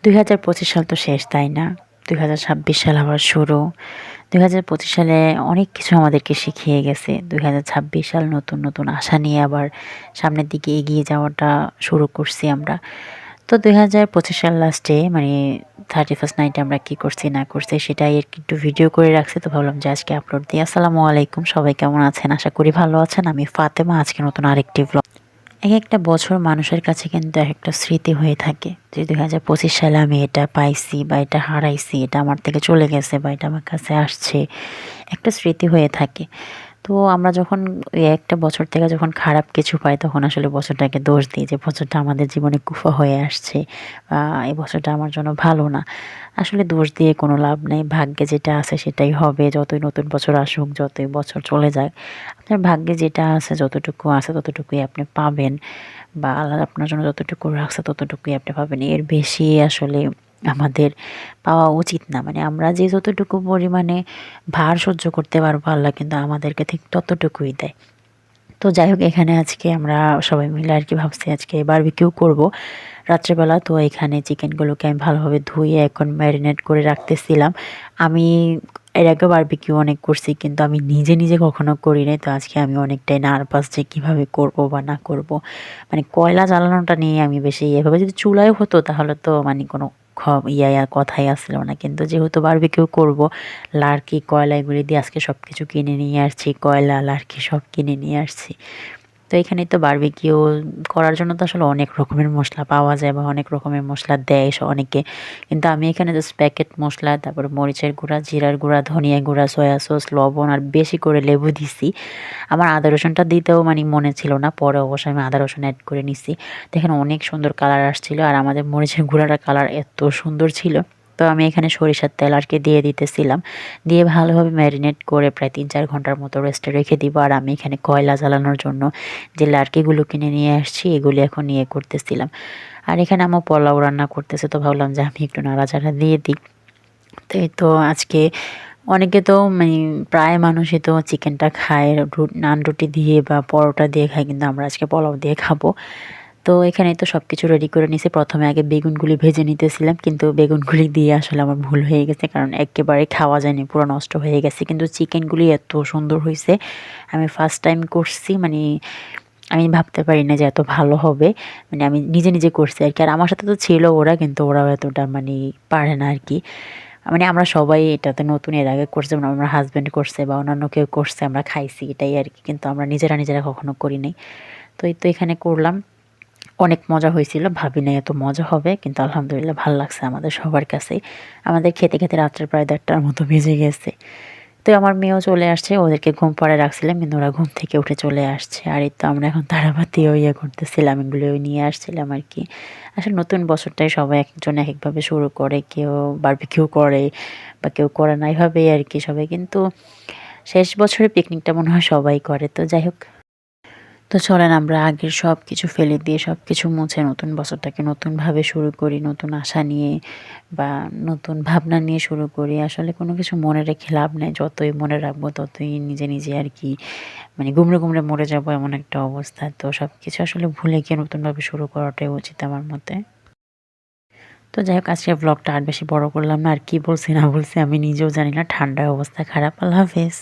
2025 সাল তো শেষ, তাই না? 2026 সাল আবার শুরু। 2025 সালে অনেক কিছু আমাদেরকে শিখিয়ে গেছে। 2026 সাল নতুন, নতুন আশা নিয়ে আবার সামনের দিকে এগিয়ে যাওয়াটা শুরু করছি আমরা। তো 2025 সাল লাস্টে মানে 31st নাইটে আমরা কি করছি না করছি সেটাই আরকি একটু ভিডিও করে রাখছি। তো ভাবলাম যে আজকে আপলোড দিই। আসসালামু আলাইকুম। সবাই কেমন আছেন? আশা করি ভালো আছেন। আমি ফাতেমা। আজকে নতুন আরেকটি ভ্লগ। একেকটা বছর মানুষের কাছে কিন্তু একেকটা স্মৃতি হয়ে থাকে যে 2025 সালে আমি এটা পাইছি বা এটা হারাইছি, এটা আমার থেকে চলে গেছে বা এটা আমার কাছে আসছে। একটা স্মৃতি হয়ে থাকে। তো আমরা যখন ওই একটা বছর থেকে যখন খারাপ কিছু পাই তখন আসলে বছরটাকে দোষ দিই যে বছরটা আমাদের জীবনে কুফা হয়ে আসছে বা এই বছরটা আমার জন্য ভালো না। আসলে দোষ দিয়ে কোনো লাভ নেই। ভাগ্যে যেটা আছে সেটাই হবে। যতই নতুন বছর আসুক, যতই বছর চলে যাক, আপনার ভাগ্যে যেটা আছে যতটুকু আছে ততটুকুই আপনি পাবেন বা আল্লাহ আপনার জন্য যতটুকু রাখছে ততটুকুই আপনি পাবেন। এর বেশি আসলে আমাদের পাওয়া উচিত না। মানে আমরা যে যতটুকু পরিমাণে ভার সহ্য করতে পারবো আল্লাহ কিন্তু আমাদেরকে ঠিক ততটুকুই দেয়। তো যাই হোক, এখানে আজকে আমরা সবাই মিলে আরকি ভাবছি আজকে বারবিকিউ করব রাত্রেবেলা। তো এখানে চিকেনগুলোকে আমি ভালোভাবে ধুয়ে এখন ম্যারিনেট করে রাখতেছিলাম। আমি এর আগেও বারবিকিউ অনেক করছি কিন্তু আমি নিজে, নিজে কখনো করি নাই। তো আজকে আমি অনেকটাই নার্ভাস যে কিভাবে করব বা না করব। মানে কয়লা জ্বালানোটা নিয়ে আমি বেশি এভাবে যদি চুলায়ও হতো তাহলে তো মানে কোনো কথাই আসছিল না। কিন্তু যেহেতু বারবিকিউ করব, লার্কি, কয়লা এগুলি দিয়ে আজকে সবকিছু কিনে নিয়ে আসছি। কয়লা, লার্কি সব কিনে নিয়ে আসছি। তো এখানে তো বারবিকিউ করার জন্য তো আসলে অনেক রকমের মসলা পাওয়া যায় বা অনেক রকমের মসলা দেয় অনেকে। কিন্তু আমি এখানে জাস্ট প্যাকেট মসলা, তারপরে মরিচের গুঁড়া, জিরার গুঁড়া, ধনিয়া গুঁড়া, সয়া সস, লবণ আর বেশি করে লেবু দিছি। আমার আদা রসুনটা দিতেও মানে মনে ছিল না। পরে অবশ্যই আমি আদা রসুন এড করে নিছি। দেখেন অনেক সুন্দর কালার আসছিল আর আমাদের মরিচের গুঁড়াটার কালার এত সুন্দর ছিল। তো আমি এখানে সরিষার তেল আরকি দিয়ে দিতেছিলাম। দিয়ে ভালোভাবে ম্যারিনেট করে প্রায় ৩-৪ ঘন্টার মতো রেস্টে রেখে দিব। আর আমি এখানে কয়লা জ্বালানোর জন্য যে লার্কিগুলো কিনে নিয়ে আসছি এগুলি এখন করতেছিলাম। আর এখানে আম্মু পোলাও রান্না করতেছে, তো ভাবলাম যে আমি একটু নাড়াচাড়া দিয়ে দিই। তো এই তো আজকে অনেকে তো মানে প্রায় মানুষই তো চিকেনটা খায় নান রুটি দিয়ে বা পরোটা দিয়ে খায়, কিন্তু আমরা আজকে পোলাও দিয়ে খাবো। তো এখানে তো সবকিছু রেডি করে নিছি। ১ম এ আগে বেগুনগুলি ভেজে নিতেছিলাম। কিন্তু বেগুনগুলি দিয়ে আসলে আমার ভুল হয়ে গেছে। কারণ একেবারে খাওয়া যায়নি, পুরো নষ্ট হয়ে গেছে। কিন্তু চিকেনগুলি এত সুন্দর হইছে। আমি ফার্স্ট টাইম করছি, মানে আমি ভাবতে পারি না যে এত ভালো হবে। মানে আমি নিজে, নিজে করছি আরকি। আর আমার সাথে তো ছিল ওরা, কিন্তু ওরাও এতটা মানে পারে না আরকি। মানে আমরা সবাই এটাতে নতুন, এর আগে করছে, মানে আমার হাসব্যান্ড করছে বা অন্যান্য কেউ করছে, আমরা খাইছি এটাই আরকি। কিন্তু আমরা নিজেরা, নিজেরা কখনো করি নাই। তো এই তো এখানে করলাম। অনেক মজা হয়েছিল। ভাবি নাই এত মজা হবে। কিন্তু আলহামদুলিল্লাহ ভাল লাগছে আমাদের সবার কাছেই। আমাদের খেতে, খেতে রাত্রে প্রায় ১:৩০টার মতো বেজে গেছে। তো আমার মেয়েও চলে আসছে। ওদেরকে ঘুম পাড়ায় রাখছিলাম কিন্তু ওরা ঘুম থেকে উঠে চলে আসছে। আর এই তো আমরা এখন তাড়াবাতিও করতেছিলাম। এগুলোও নিয়ে আসছিলাম আরকি। আসলে নতুন বছরটাই সবাই একেকজন একেকভাবে শুরু করে। কেউ বারবিকিউ করে বা কেউ করে না। এভাবেই আরকি সবাই। কিন্তু শেষ বছরের পিকনিকটা মনে হয় সবাই করে। তো যাই হোক, তো চলেন আমরা আগের সবকিছু ফেলে দিয়ে সবকিছু মুছে নতুন বছরটাকে নতুনভাবে শুরু করি। নতুন আশা নিয়ে বা নতুন ভাবনা নিয়ে শুরু করি। আসলে কোনো কিছু মনে রেখে লাভ নাই। যতই মনে রাখবো ততই নিজে, নিজে আরকি মানে গুমড়ে, গুমড়ে মরে যাবো এমন একটা অবস্থা। তো সবকিছু আসলে ভুলে গিয়ে নতুনভাবে শুরু করাটাই উচিত আমার মতে। তো যাই হোক, আজকের ব্লগটা আর বেশি বড় করলাম না। আর কি বলছি না বলছি আমি নিজেও জানি না। ঠান্ডায় অবস্থা খারাপ। আল্লাহ হাফেজ।